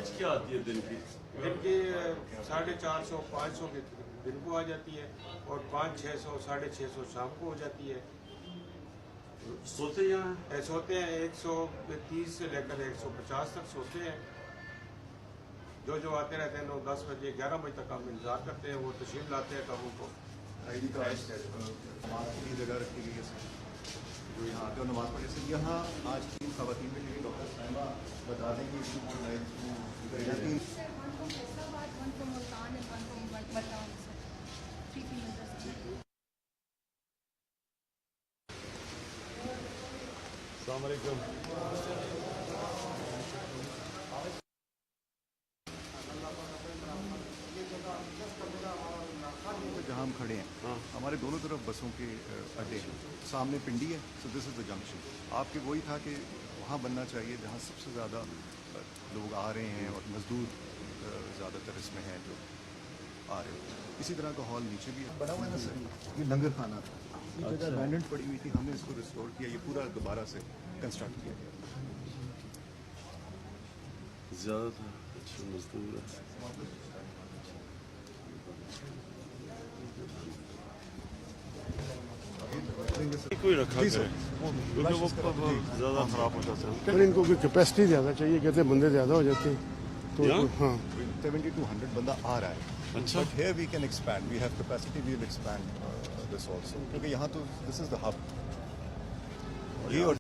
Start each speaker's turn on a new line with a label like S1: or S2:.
S1: Average क्या आती है दिन की?
S2: दिन की 450 500 के दिन को आ जाती है और 500 600 650 शाम को हो जाती है।
S1: सोते यहाँ
S2: सोते हैं 130 से लेकर 150 तक सोते हैं। जो आते रहते हैं 9-10 बजे 11 बजे तक हम इंतजार करते हैं, वो तशरीफ लाते हैं कबू को।
S3: आईडी कार्ड की जगह रखी गई है जो यहाँ आते हो नमाज पढ़े से। यहाँ आज 3 खवातीन में लेकिन डॉक्टर साहिबा बता देंगे
S1: अस्सलाम वालेकुम।
S3: जहाँ हम खड़े हैं हमारे दोनों तरफ बसों के अड्डे हैं, सामने पिंडी है। So this is the junction. आपके वही था कि वहाँ बनना चाहिए जहाँ सबसे ज़्यादा लोग आ रहे हैं और मज़दूर ज़्यादातर इसमें हैं जो आ रहे हैं। इसी तरह का हॉल नीचे भी बना हुआ है ना सर, ये लंगर खाना था। ये जगह अबैंडन्ड पड़ी हुई थी, हमने इसको रिस्टोर किया, ये पूरा दोबारा से कंस्ट्रक्ट किया गया।
S1: ज़्यादातर अच्छे मजदूर है। कोई रखा करे क्योंकि वो ज़्यादा ख़राब हो जाता है।
S4: पर इनको कोई कैपेसिटी ज़्यादा चाहिए, कहते हैं बंदे ज़्यादा हो जाते हैं तो हाँ
S3: 70 to 100 बंदा आ रहा है।
S1: अच्छा।
S3: But here we can expand. We have capacity. We will expand this also. क्योंकि यहाँ तो this is the hub. ये और